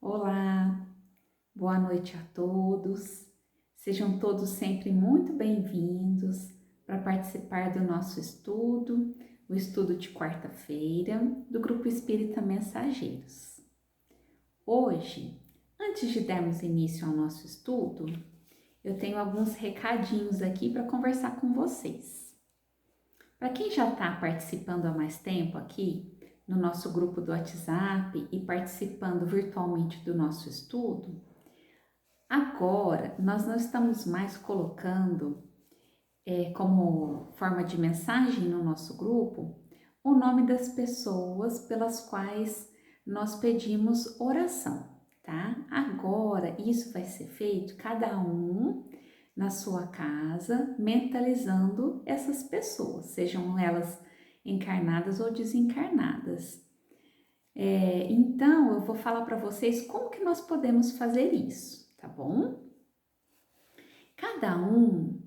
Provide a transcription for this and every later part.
Olá, boa noite a todos. Sejam todos sempre muito bem-vindos para participar do nosso estudo, o estudo de quarta-feira do Grupo Espírita Mensageiros. Hoje, antes de darmos início ao nosso estudo, eu tenho alguns recadinhos aqui para conversar com vocês. Para quem já está participando há mais tempo aqui, no nosso grupo do WhatsApp e participando virtualmente do nosso estudo, agora nós não estamos mais colocando como forma de mensagem no nosso grupo o nome das pessoas pelas quais nós pedimos oração, tá? Agora isso vai ser feito cada um na sua casa, mentalizando essas pessoas, sejam elas encarnadas ou desencarnadas. Então, eu vou falar para vocês como que nós podemos fazer isso, tá bom? Cada um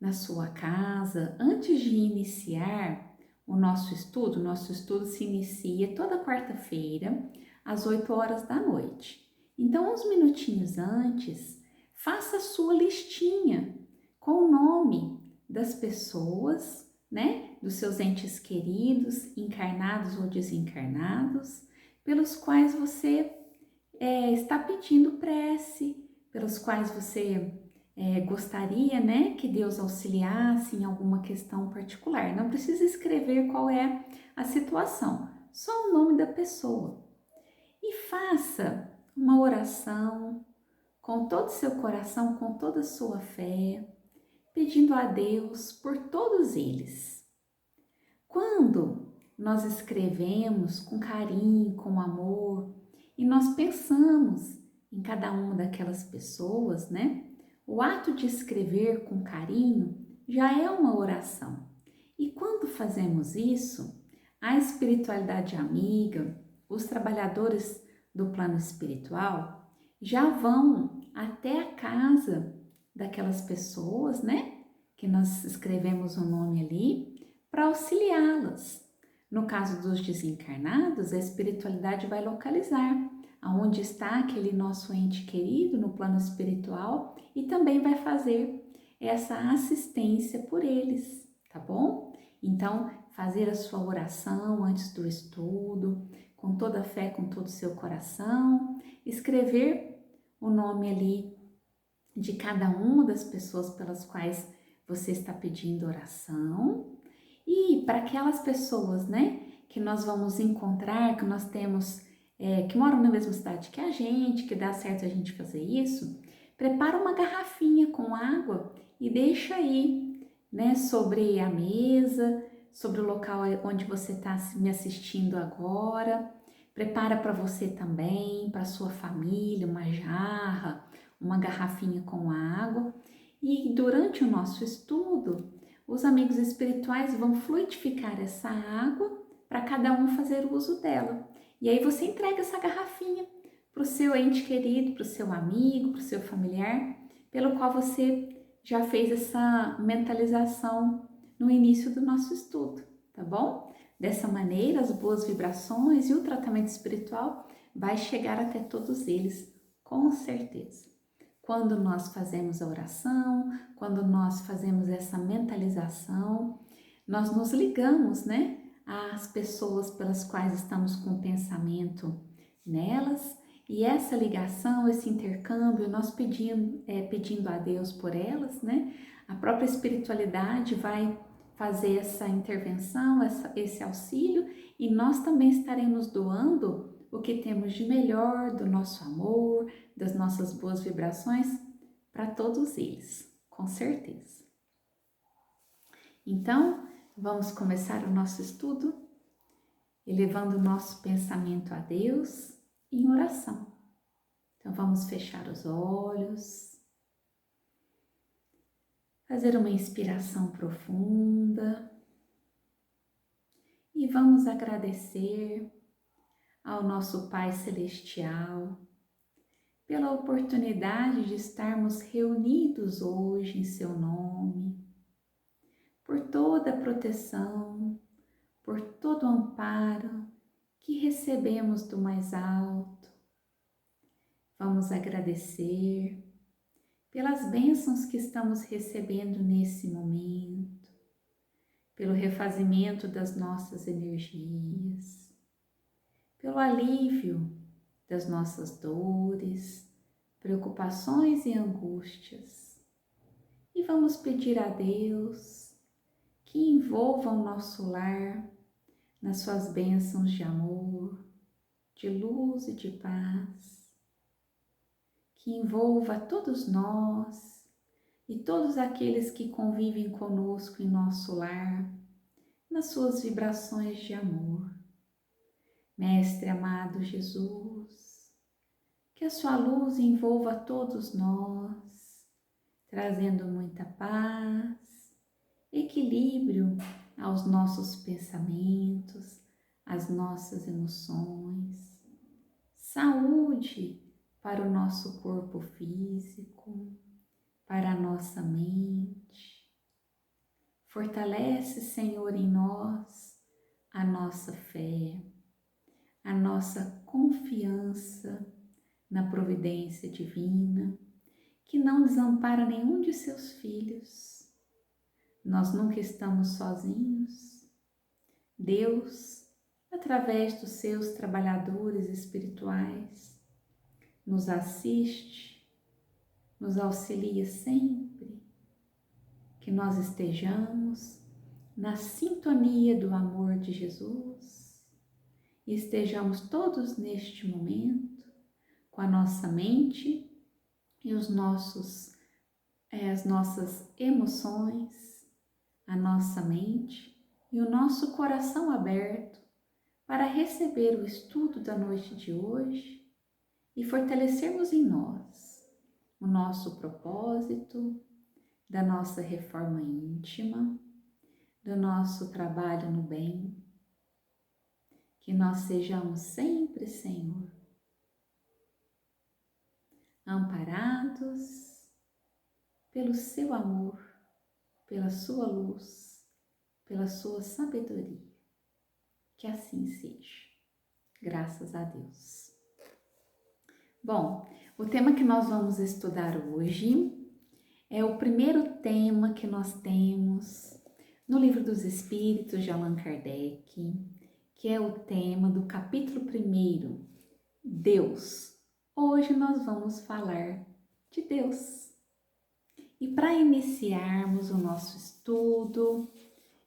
na sua casa, antes de iniciar o nosso estudo se inicia toda quarta-feira, às 8 horas da noite. Então, uns minutinhos antes, faça a sua listinha com o nome das pessoas, né? Dos seus entes queridos, encarnados ou desencarnados, pelos quais você está pedindo prece, pelos quais você gostaria, né, que Deus auxiliasse em alguma questão particular. Não precisa escrever qual é a situação, só o nome da pessoa. E faça uma oração com todo o seu coração, com toda a sua fé, pedindo a Deus por todos eles. Quando nós escrevemos com carinho, com amor, e nós pensamos em cada uma daquelas pessoas, né? O ato de escrever com carinho já é uma oração. E quando fazemos isso, a espiritualidade amiga, os trabalhadores do plano espiritual já vão até a casa daquelas pessoas, né? Que nós escrevemos o nome ali, para auxiliá-las. No caso dos desencarnados, a espiritualidade vai localizar aonde está aquele nosso ente querido no plano espiritual e também vai fazer essa assistência por eles, tá bom? Então, fazer a sua oração antes do estudo, com toda a fé, com todo o seu coração, escrever o nome ali de cada uma das pessoas pelas quais você está pedindo oração. E para aquelas pessoas, né, que nós vamos encontrar, que nós temos, que moram na mesma cidade que a gente, que dá certo a gente fazer isso, prepara uma garrafinha com água e deixa aí, né, sobre a mesa, sobre o local onde você está me assistindo agora. Prepara para você também, para sua família, uma jarra, uma garrafinha com água. E durante o nosso estudo, os amigos espirituais vão fluidificar essa água para cada um fazer uso dela. E aí você entrega essa garrafinha para o seu ente querido, para o seu amigo, para o seu familiar, pelo qual você já fez essa mentalização no início do nosso estudo, tá bom? Dessa maneira, as boas vibrações e o tratamento espiritual vai chegar até todos eles, com certeza. Quando nós fazemos a oração, quando nós fazemos essa mentalização, nós nos ligamos, né, às pessoas pelas quais estamos com o pensamento nelas, e essa ligação, esse intercâmbio, nós pedindo a Deus por elas, né, a própria espiritualidade vai fazer essa intervenção, esse auxílio, e nós também estaremos doando o que temos de melhor do nosso amor, das nossas boas vibrações para todos eles, com certeza. Então, vamos começar o nosso estudo elevando o nosso pensamento a Deus em oração. Então, vamos fechar os olhos, fazer uma inspiração profunda e vamos agradecer ao nosso Pai Celestial pela oportunidade de estarmos reunidos hoje em seu nome, por toda a proteção, por todo o amparo que recebemos do mais alto, Vamos agradecer pelas bênçãos que estamos recebendo nesse momento, pelo refazimento das nossas energias, pelo alívio das nossas dores, preocupações e angústias. E vamos pedir a Deus que envolva o nosso lar nas suas bênçãos de amor, de luz e de paz, que envolva todos nós e todos aqueles que convivem conosco em nosso lar, nas suas vibrações de amor. Mestre amado Jesus, que a sua luz envolva todos nós, trazendo muita paz, equilíbrio aos nossos pensamentos, às nossas emoções, saúde para o nosso corpo físico, para a nossa mente. Fortalece, Senhor, em nós a nossa fé, a nossa confiança na providência divina, que não desampara nenhum de seus filhos. Nós nunca estamos sozinhos. Deus, através dos seus trabalhadores espirituais, nos assiste, nos auxilia sempre, que nós estejamos na sintonia do amor de Jesus e estejamos todos neste momento com a nossa mente e as nossas emoções, a nossa mente e o nosso coração aberto para receber o estudo da noite de hoje e fortalecermos em nós o nosso propósito, da nossa reforma íntima, do nosso trabalho no bem, que nós sejamos sempre, Senhor, amparados pelo seu amor, pela sua luz, pela sua sabedoria. Que assim seja. Graças a Deus. Bom, o tema que nós vamos estudar hoje é o primeiro tema que nós temos no Livro dos Espíritos de Allan Kardec, que é o tema do capítulo 1, Deus. Hoje nós vamos falar de Deus. E para iniciarmos o nosso estudo,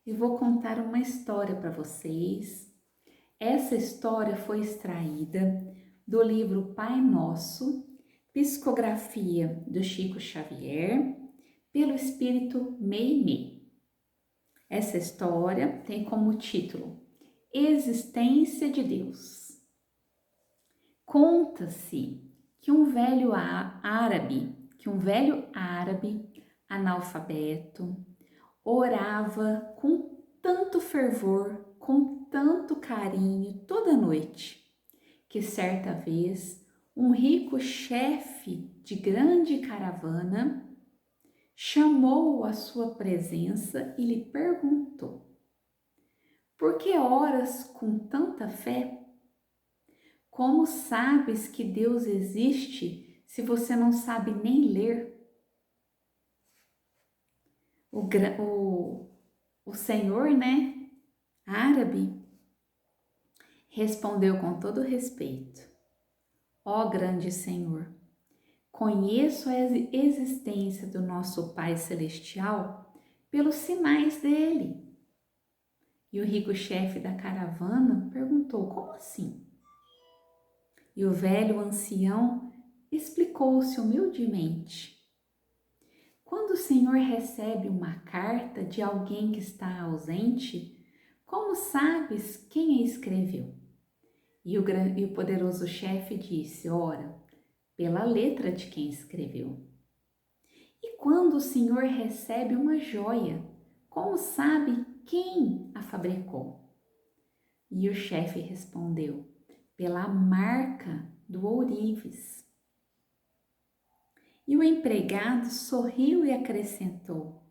eu vou contar uma história para vocês. Essa história foi extraída do livro Pai Nosso, psicografia do Chico Xavier, pelo espírito Meimei. Essa história tem como título Existência de Deus. Conta-se que um velho árabe analfabeto orava com tanto fervor, com tanto carinho toda noite, que certa vez um rico chefe de grande caravana chamou-o à sua presença e lhe perguntou: por que oras com tanta fé? Como sabes que Deus existe se você não sabe nem ler? O senhor, árabe, respondeu com todo respeito: ó grande Senhor, conheço a existência do nosso Pai Celestial pelos sinais dele. E o rico chefe da caravana perguntou: como assim? E o velho ancião explicou-se humildemente: quando o Senhor recebe uma carta de alguém que está ausente, como sabes quem a escreveu? E o poderoso chefe disse: ora, pela letra de quem escreveu. E quando o Senhor recebe uma joia, como sabe quem a fabricou? E o chefe respondeu: pela marca do ourives. E o empregado sorriu e acrescentou: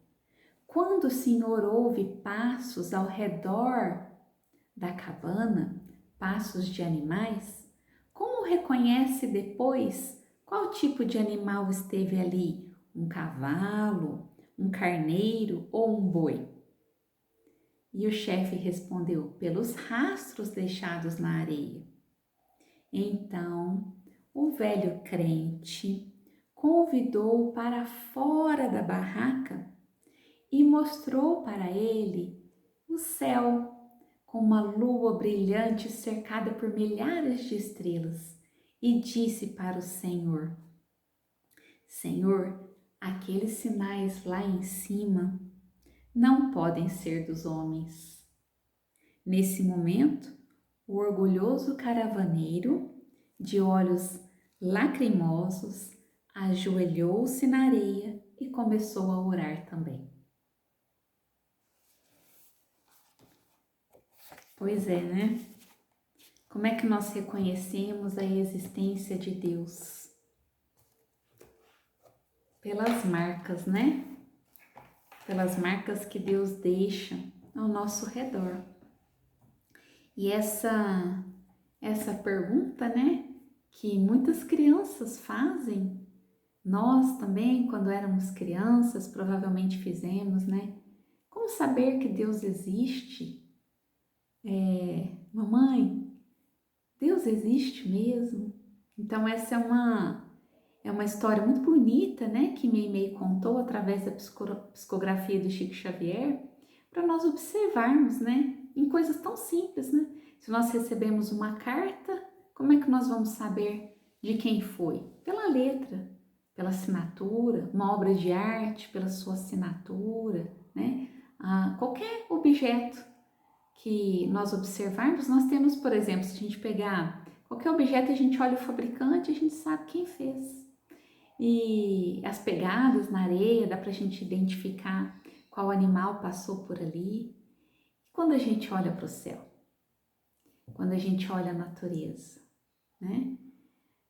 quando o Senhor ouve passos ao redor da cabana, passos de animais, como reconhece depois Qual tipo de animal esteve ali? Um cavalo, um carneiro ou um boi? E o chefe respondeu: pelos rastros deixados na areia. Então, o velho crente convidou-o para fora da barraca e mostrou para ele o céu com uma lua brilhante cercada por milhares de estrelas e disse para o Senhor: Senhor, aqueles sinais lá em cima não podem ser dos homens. Nesse momento, o orgulhoso caravaneiro, de olhos lacrimosos, ajoelhou-se na areia e começou a orar também. Pois é, né? Como é que nós reconhecemos a existência de Deus? Pelas marcas, né? Pelas marcas que Deus deixa ao nosso redor. E essa pergunta, né, que muitas crianças fazem, nós também, quando éramos crianças, provavelmente fizemos, né? Como saber que Deus existe? Mamãe, Deus existe mesmo? Então essa é uma história muito bonita, né, que Meimei contou através da psicografia do Chico Xavier, para nós observarmos, né, em coisas tão simples, né? Se nós recebemos uma carta, como é que nós vamos saber de quem foi? Pela letra, pela assinatura, uma obra de arte, pela sua assinatura, né? Qualquer objeto que nós observarmos, nós temos, por exemplo, se a gente pegar qualquer objeto, a gente olha o fabricante, a gente sabe quem fez. E as pegadas na areia, dá para a gente identificar qual animal passou por ali. Quando a gente olha para o céu, quando a gente olha a natureza, né?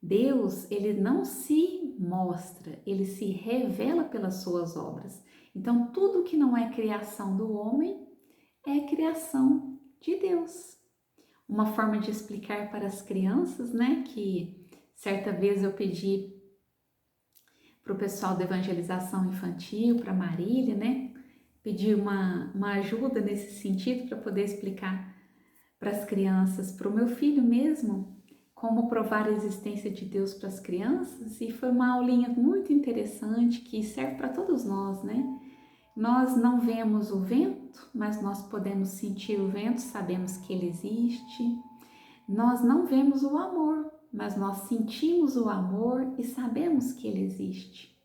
Deus, ele não se mostra, ele se revela pelas suas obras. Então, tudo que não é criação do homem é criação de Deus. Uma forma de explicar para as crianças, né, que certa vez eu pedi para o pessoal da evangelização infantil, para Marília, né, pedi uma ajuda nesse sentido para poder explicar para as crianças, para o meu filho mesmo, como provar a existência de Deus para as crianças, e foi uma aulinha muito interessante que serve para todos nós, né? Nós não vemos o vento, mas nós podemos sentir o vento, sabemos que ele existe. Nós não vemos o amor, mas nós sentimos o amor e sabemos que ele existe.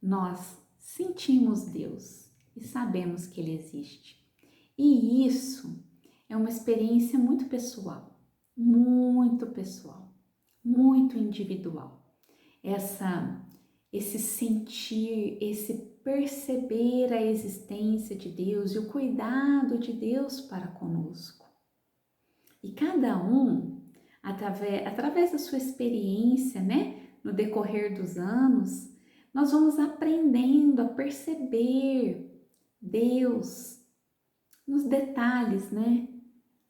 Nós sentimos Deus e sabemos que ele existe. E isso é uma experiência muito pessoal, muito individual. Esse sentir, esse perceber a existência de Deus e o cuidado de Deus para conosco. E cada um, através da sua experiência, né, no decorrer dos anos, nós vamos aprendendo a perceber Deus nos detalhes, né?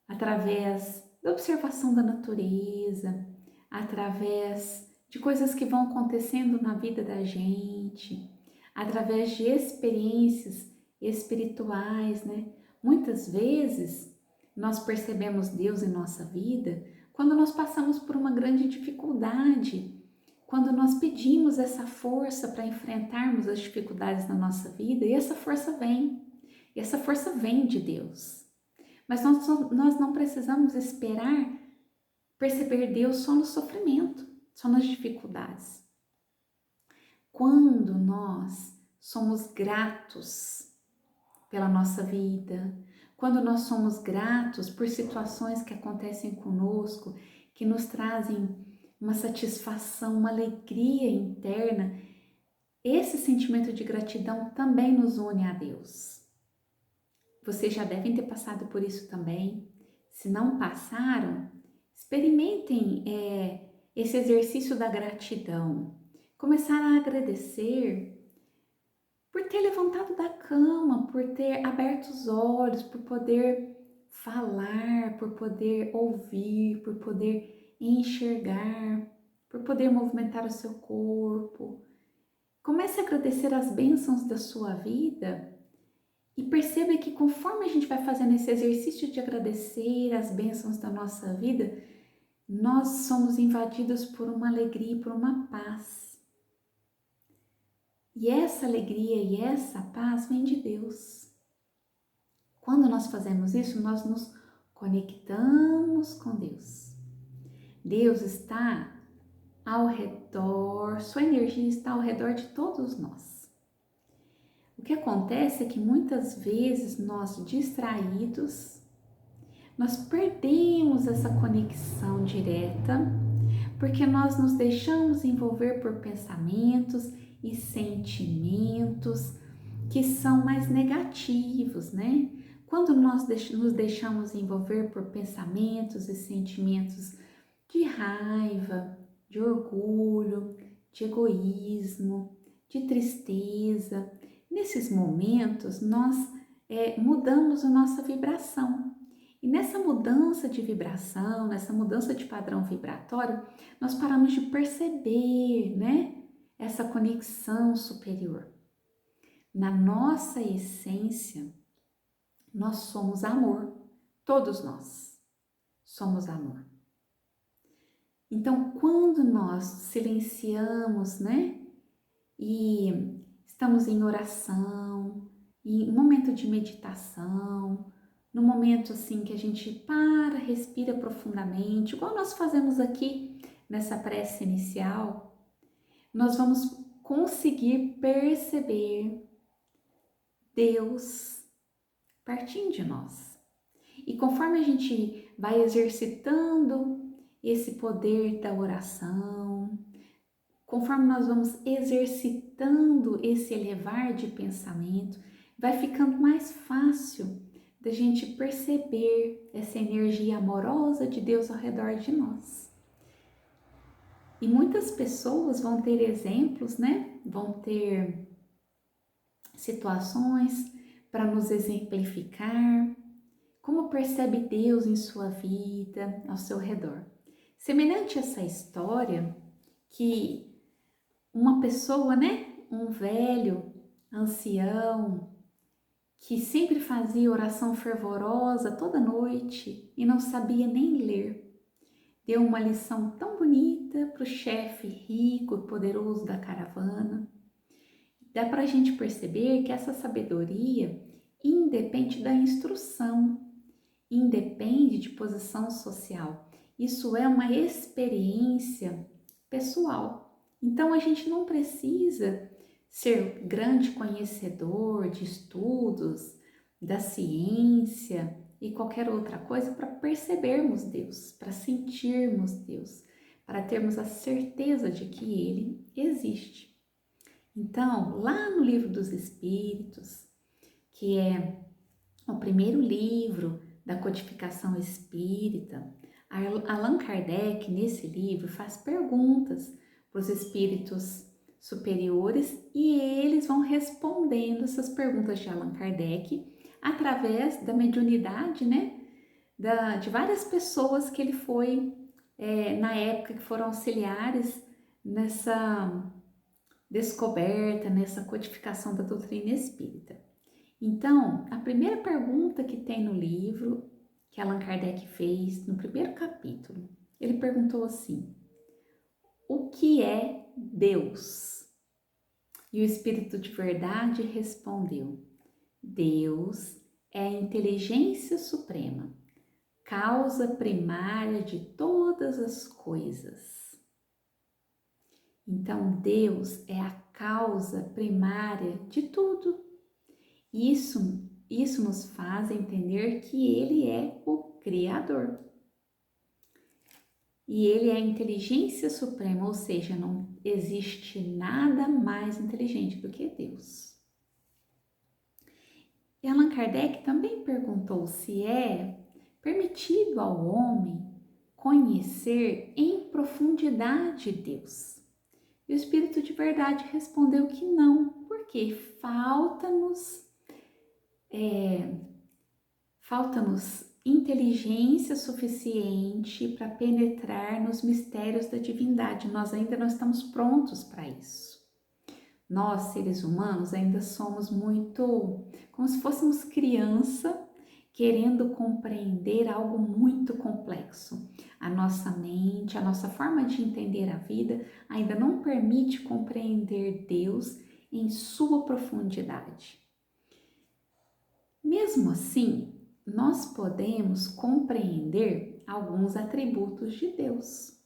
Através da observação da natureza, através de coisas que vão acontecendo na vida da gente, através de experiências espirituais, né? Muitas vezes nós percebemos Deus em nossa vida quando nós passamos por uma grande dificuldade, quando nós pedimos essa força para enfrentarmos as dificuldades na nossa vida, e essa força vem de Deus. Mas nós não precisamos esperar perceber Deus só no sofrimento, só nas dificuldades. Quando nós somos gratos pela nossa vida, quando nós somos gratos por situações que acontecem conosco, que nos trazem uma satisfação, uma alegria interna, esse sentimento de gratidão também nos une a Deus. Vocês já devem ter passado por isso também. Se não passaram, experimentem esse exercício da gratidão. Começar a agradecer por ter levantado da cama, por ter aberto os olhos, por poder falar, por poder ouvir, por poder enxergar, por poder movimentar o seu corpo. Comece a agradecer as bênçãos da sua vida e perceba que conforme a gente vai fazendo esse exercício de agradecer as bênçãos da nossa vida, nós somos invadidos por uma alegria e por uma paz. E essa alegria e essa paz vem de Deus. Quando nós fazemos isso, nós nos conectamos com Deus. Deus está ao redor, sua energia está ao redor de todos nós. O que acontece é que muitas vezes nós distraídos, nós perdemos essa conexão direta, porque nós nos deixamos envolver por pensamentos e sentimentos que são mais negativos, né? Quando nós nos deixamos envolver por pensamentos e sentimentos de raiva, de orgulho, de egoísmo, de tristeza, nesses momentos nós mudamos a nossa vibração. E nessa mudança de vibração, nessa mudança de padrão vibratório, nós paramos de perceber, né, essa conexão superior. Na nossa essência, nós somos amor. Todos nós somos amor. Então, quando nós silenciamos, né, e estamos em oração, em um momento de meditação, no momento assim que a gente para, respira profundamente, igual nós fazemos aqui nessa prece inicial, nós vamos conseguir perceber Deus partindo de nós. E conforme a gente vai exercitando esse poder da oração, conforme nós vamos exercitando esse elevar de pensamento, vai ficando mais fácil da gente perceber essa energia amorosa de Deus ao redor de nós. E muitas pessoas vão ter exemplos, né? Vão ter situações para nos exemplificar como percebe Deus em sua vida, ao seu redor. Semelhante a essa história, que uma pessoa, né, um velho, ancião, que sempre fazia oração fervorosa toda noite e não sabia nem ler, deu uma lição tão bonita para o chefe rico e poderoso da caravana. Dá para a gente perceber que essa sabedoria independe da instrução, independe de posição social. Isso é uma experiência pessoal. Então a gente não precisa ser grande conhecedor de estudos, da ciência e qualquer outra coisa para percebermos Deus, para sentirmos Deus, para termos a certeza de que Ele existe. Então, lá no Livro dos Espíritos, que é o primeiro livro da codificação espírita, Allan Kardec, nesse livro, faz perguntas para os espíritos superiores e eles vão respondendo essas perguntas de Allan Kardec através da mediunidade, né, de várias pessoas que ele foi, na época, que foram auxiliares nessa descoberta, nessa codificação da doutrina espírita. Então, a primeira pergunta que tem no livro, que Allan Kardec fez no primeiro capítulo, ele perguntou assim: o que é Deus? E o Espírito de Verdade respondeu: Deus é a inteligência suprema, causa primária de todas as coisas. Então, Deus é a causa primária de tudo. Isso nos faz entender que Ele é o Criador. E Ele é a inteligência suprema, ou seja, não existe nada mais inteligente do que Deus. E Allan Kardec também perguntou se é permitido ao homem conhecer em profundidade Deus. E o Espírito de Verdade respondeu que não, porque falta-nos inteligência suficiente para penetrar nos mistérios da divindade. Nós ainda não estamos prontos para isso. Nós, seres humanos, ainda somos muito como se fôssemos criança querendo compreender algo muito complexo. A nossa mente, a nossa forma de entender a vida ainda não permite compreender Deus em sua profundidade. Mesmo assim, nós podemos compreender alguns atributos de Deus.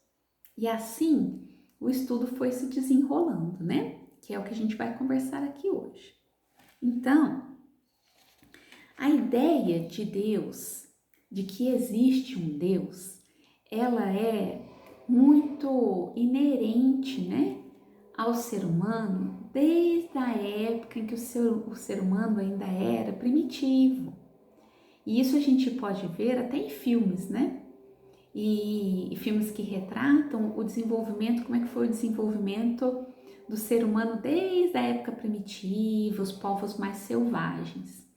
E assim, o estudo foi se desenrolando, né? Que é o que a gente vai conversar aqui hoje. Então, a ideia de Deus, de que existe um Deus, ela é muito inerente, né, ao ser humano, desde a época em que o ser humano ainda era primitivo. E isso a gente pode ver até em filmes, né? E filmes que retratam o desenvolvimento, como é que foi o desenvolvimento do ser humano desde a época primitiva, os povos mais selvagens.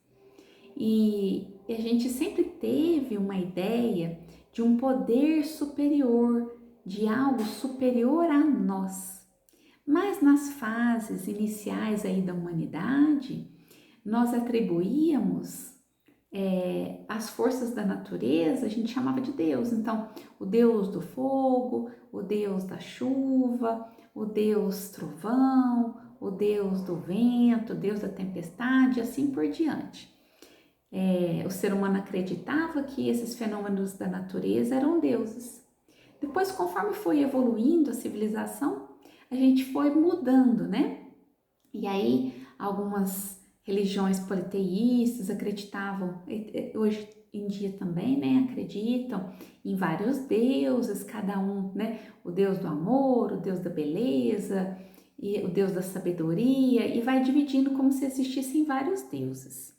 E a gente sempre teve uma ideia de um poder superior, de algo superior a nós. Mas nas fases iniciais aí da humanidade, nós atribuíamos as forças da natureza, a gente chamava de Deus. Então, o Deus do fogo, o Deus da chuva, o Deus trovão, o Deus do vento, o Deus da tempestade, e assim por diante. O ser humano acreditava que esses fenômenos da natureza eram deuses. Depois, conforme foi evoluindo a civilização, a gente foi mudando, né? E aí, algumas religiões politeístas acreditavam, hoje em dia também, né, acreditam em vários deuses, cada um, né, o Deus do amor, o Deus da beleza, e o Deus da sabedoria, e vai dividindo como se existissem vários deuses.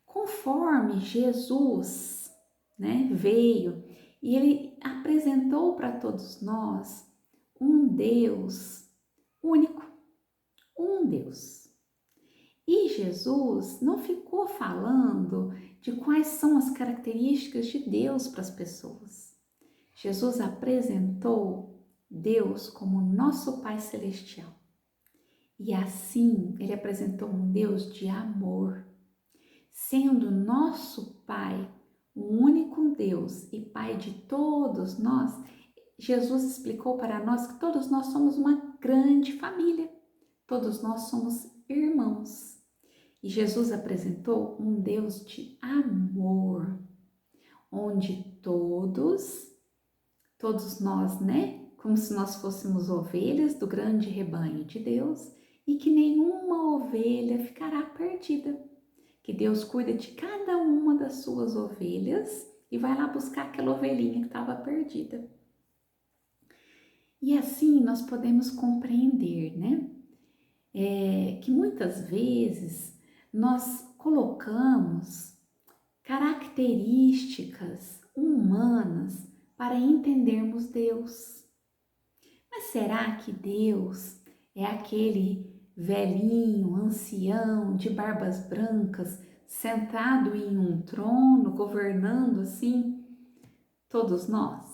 Conforme Jesus, né, veio e ele apresentou para todos nós um Deus único, um Deus. E Jesus não ficou falando de quais são as características de Deus para as pessoas. Jesus apresentou Deus como nosso Pai Celestial. E assim, ele apresentou um Deus de amor. Sendo nosso Pai, o único Deus e Pai de todos nós, Jesus explicou para nós que todos nós somos uma grande família. Todos nós somos irmãos. E Jesus apresentou um Deus de amor, onde todos nós, né, como se nós fôssemos ovelhas do grande rebanho de Deus, e que nenhuma ovelha ficará perdida. Que Deus cuida de cada uma das suas ovelhas e vai lá buscar aquela ovelhinha que estava perdida. E assim nós podemos compreender, né, que muitas vezes nós colocamos características humanas para entendermos Deus. Mas será que Deus é aquele velhinho, ancião, de barbas brancas, sentado em um trono, governando assim todos nós?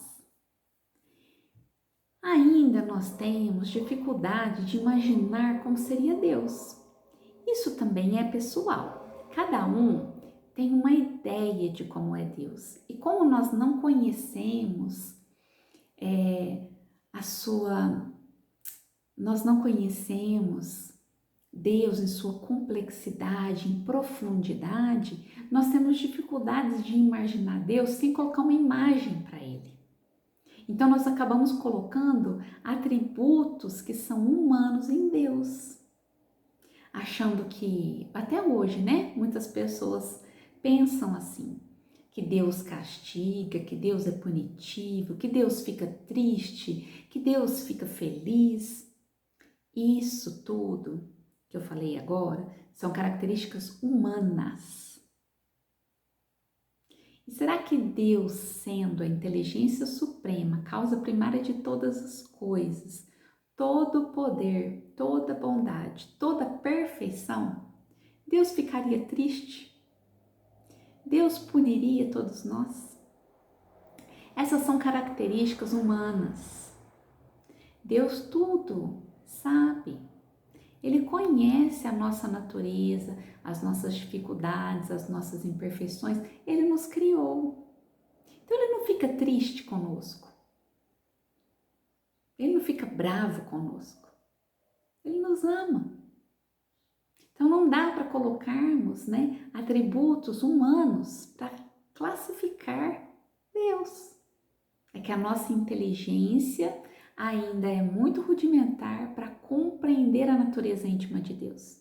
Ainda nós temos dificuldade de imaginar como seria Deus. Isso também é pessoal. Cada um tem uma ideia de como é Deus. E como nós não conhecemos nós não conhecemos Deus em sua complexidade, em profundidade, nós temos dificuldades de imaginar Deus sem colocar uma imagem para Ele. Então nós acabamos colocando atributos que são humanos em Deus, achando que, até hoje, né, muitas pessoas pensam assim, que Deus castiga, que Deus é punitivo, que Deus fica triste, que Deus fica feliz. Isso tudo que eu falei agora são características humanas. E será que Deus, sendo a inteligência suprema, causa primária de todas as coisas, todo o poder, toda a bondade, toda a perfeição, Deus ficaria triste? Deus puniria todos nós? Essas são características humanas. Deus tudo sabe. Ele conhece a nossa natureza, as nossas dificuldades, as nossas imperfeições. Ele nos criou. Então ele não fica triste conosco. Ele não fica bravo conosco. Ele nos ama. Então não dá para colocarmos, atributos humanos para classificar Deus. É que a nossa inteligência ainda é muito rudimentar para compreender a natureza íntima de Deus.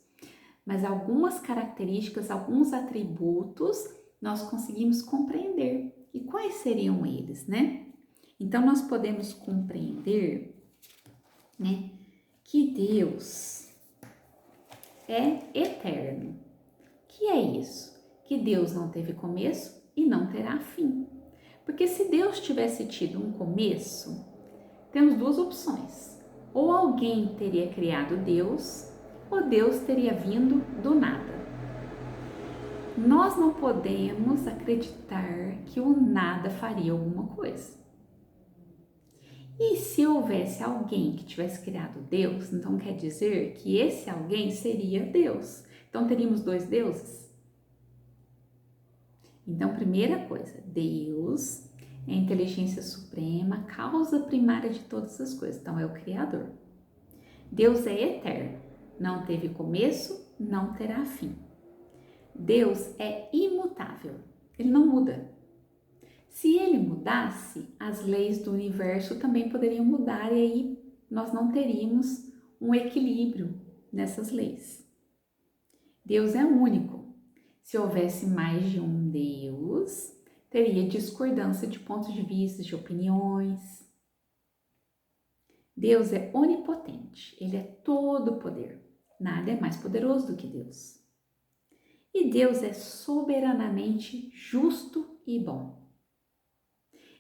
Mas algumas características, alguns atributos nós conseguimos compreender. E quais seriam eles, Então nós podemos compreender, que Deus é eterno. Que é isso? Que Deus não teve começo e não terá fim. Porque se Deus tivesse tido um começo, temos duas opções. Ou alguém teria criado Deus, ou Deus teria vindo do nada. Nós não podemos acreditar que o nada faria alguma coisa. E se houvesse alguém que tivesse criado Deus, então quer dizer que esse alguém seria Deus. Então teríamos dois deuses? Então, primeira coisa, Deus é a inteligência suprema, causa primária de todas as coisas. Então, é o Criador. Deus é eterno, não teve começo, não terá fim. Deus é imutável, ele não muda. Se ele mudasse, as leis do universo também poderiam mudar e aí nós não teríamos um equilíbrio nessas leis. Deus é único. Se houvesse mais de um Deus, teria discordância de pontos de vista, de opiniões. Deus é onipotente, ele é todo poder. Nada é mais poderoso do que Deus. E Deus é soberanamente justo e bom.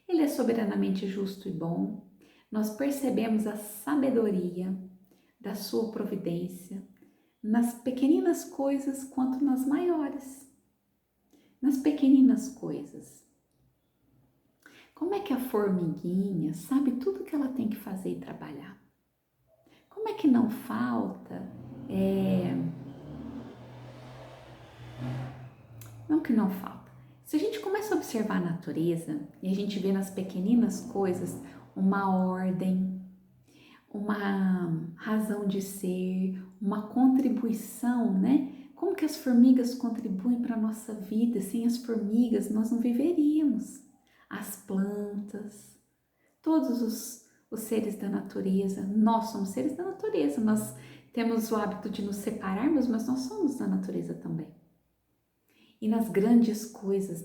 Ele é soberanamente justo e bom. Nós percebemos a sabedoria da sua providência nas pequeninas coisas quanto nas maiores. Nas pequeninas coisas. Como é que a formiguinha sabe tudo que ela tem que fazer e trabalhar? Como é que não falta? Não que não falta. Se a gente começa a observar a natureza e a gente vê nas pequeninas coisas uma ordem, uma razão de ser, uma contribuição, Como que as formigas contribuem para a nossa vida? Sem as formigas nós não viveríamos. As plantas, todos os seres da natureza, nós somos seres da natureza, nós temos o hábito de nos separarmos, mas nós somos da natureza também. E nas grandes coisas,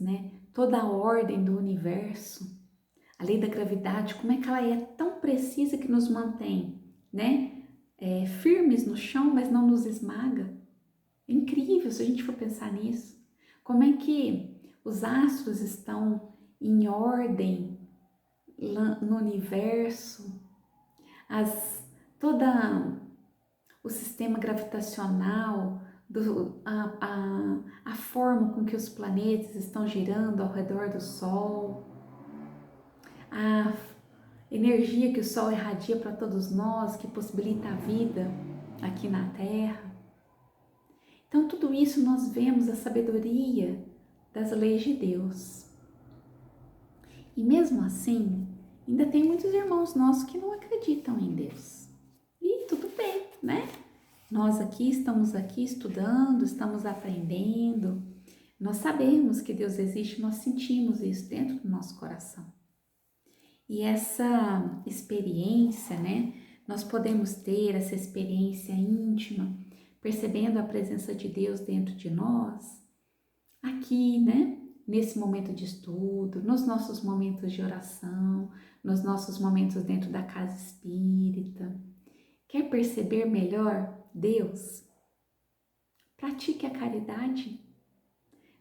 toda a ordem do universo, a lei da gravidade, como é que ela é tão precisa que nos mantém, firmes no chão, mas não nos esmaga. É incrível se a gente for pensar nisso. Como é que os astros estão em ordem no universo, todo o sistema gravitacional, a forma com que os planetas estão girando ao redor do Sol, a energia que o Sol irradia para todos nós, que possibilita a vida aqui na Terra. Então, tudo isso nós vemos a sabedoria das leis de Deus. E mesmo assim, ainda tem muitos irmãos nossos que não acreditam em Deus. E tudo bem, Nós estamos aqui estudando, estamos aprendendo. Nós sabemos que Deus existe, nós sentimos isso dentro do nosso coração. E essa experiência, nós podemos ter essa experiência íntima, percebendo a presença de Deus dentro de nós, aqui, nesse momento de estudo, nos nossos momentos de oração, nos nossos momentos dentro da casa espírita. Quer perceber melhor Deus? Pratique a caridade.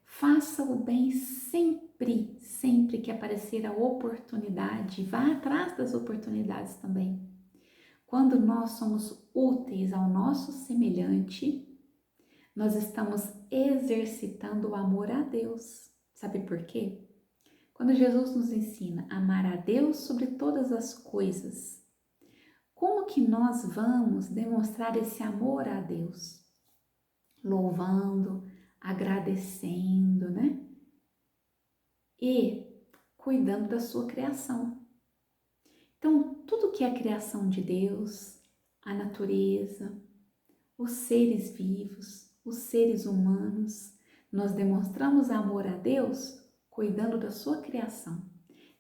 Faça o bem sempre, sempre que aparecer a oportunidade. Vá atrás das oportunidades também. Quando nós somos úteis ao nosso semelhante, nós estamos exercitando o amor a Deus. Sabe por quê? Quando Jesus nos ensina a amar a Deus sobre todas as coisas, como que nós vamos demonstrar esse amor a Deus? Louvando, agradecendo, né? E cuidando da sua criação. Então, tudo que é criação de Deus, a natureza, os seres vivos, os seres humanos, nós demonstramos amor a Deus cuidando da sua criação.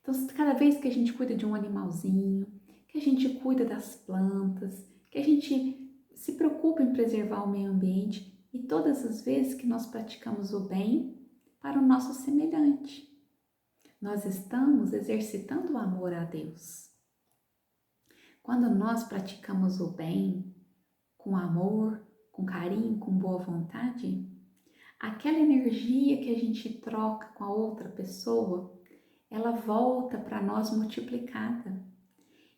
Então, cada vez que a gente cuida de um animalzinho, que a gente cuida das plantas, que a gente se preocupa em preservar o meio ambiente e todas as vezes que nós praticamos o bem para o nosso semelhante, nós estamos exercitando o amor a Deus. Quando nós praticamos o bem com amor, com carinho, com boa vontade, aquela energia que a gente troca com a outra pessoa, ela volta para nós multiplicada.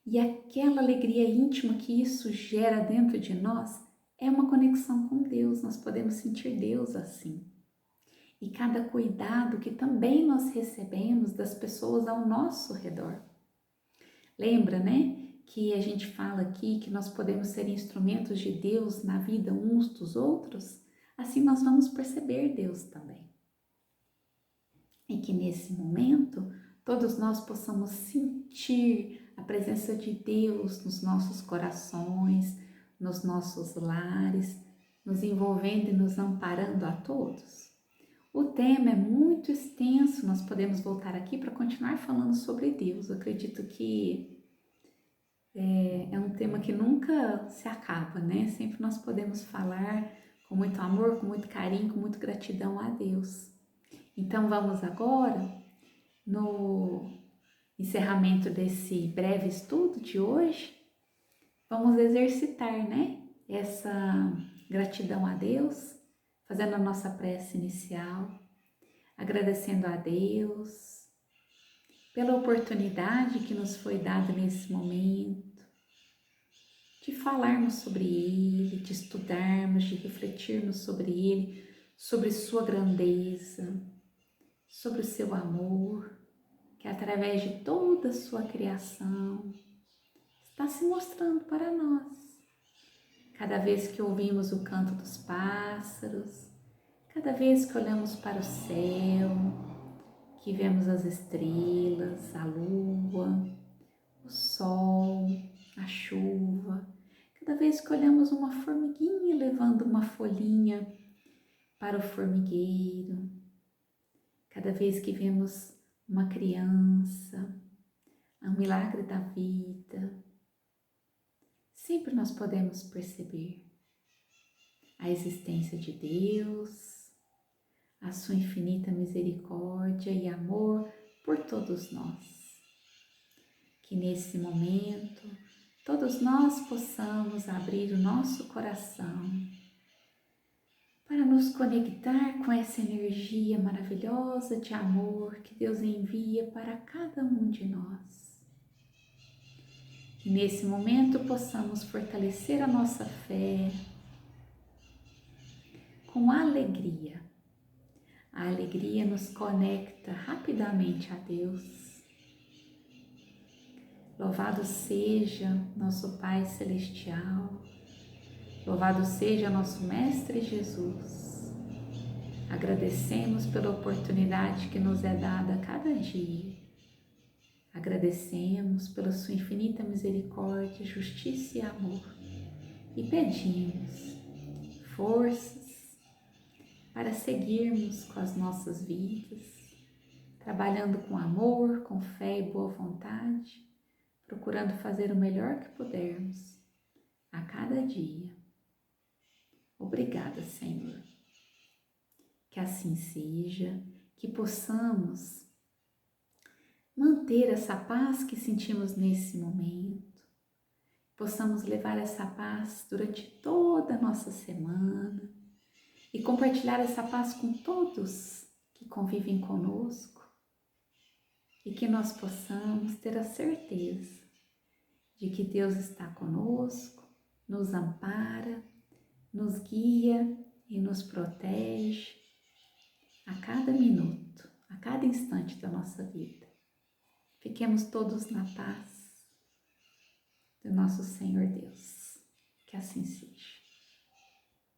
E aquela alegria íntima que isso gera dentro de nós é uma conexão com Deus, nós podemos sentir Deus assim. E cada cuidado que também nós recebemos das pessoas ao nosso redor. Lembra, né? Que a gente fala aqui que nós podemos ser instrumentos de Deus na vida uns dos outros, assim nós vamos perceber Deus também. E que nesse momento todos nós possamos sentir a presença de Deus nos nossos corações, nos nossos lares, nos envolvendo e nos amparando a todos. O tema é muito extenso, nós podemos voltar aqui para continuar falando sobre Deus. Eu acredito que é um tema que nunca se acaba, né? Sempre nós podemos falar com muito amor, com muito carinho, com muita gratidão a Deus. Então vamos agora, no encerramento desse breve estudo de hoje, vamos exercitar, né? Essa gratidão a Deus, fazendo a nossa prece inicial, agradecendo a Deus pela oportunidade que nos foi dada nesse momento, de falarmos sobre Ele, de estudarmos, de refletirmos sobre Ele, sobre sua grandeza, sobre o seu amor, que através de toda a sua criação está se mostrando para nós. Cada vez que ouvimos o canto dos pássaros, cada vez que olhamos para o céu, que vemos as estrelas, a lua, o sol, a chuva, cada vez que olhamos uma formiguinha levando uma folhinha para o formigueiro, cada vez que vemos uma criança, um milagre da vida, sempre nós podemos perceber a existência de Deus, a sua infinita misericórdia e amor por todos nós. Que nesse momento todos nós possamos abrir o nosso coração para nos conectar com essa energia maravilhosa de amor que Deus envia para cada um de nós. Que nesse momento possamos fortalecer a nossa fé com alegria. A alegria nos conecta rapidamente a Deus. Louvado seja nosso Pai Celestial, louvado seja nosso Mestre Jesus. Agradecemos pela oportunidade que nos é dada a cada dia. Agradecemos pela sua infinita misericórdia, justiça e amor. E pedimos forças para seguirmos com as nossas vidas, trabalhando com amor, com fé e boa vontade, procurando fazer o melhor que pudermos a cada dia. Obrigada, Senhor. Que assim seja, que possamos manter essa paz que sentimos nesse momento, possamos levar essa paz durante toda a nossa semana e compartilhar essa paz com todos que convivem conosco e que nós possamos ter a certeza de que Deus está conosco, nos ampara, nos guia e nos protege a cada minuto, a a cada instante da nossa vida. Fiquemos todos na paz do nosso Senhor Deus. Que assim seja.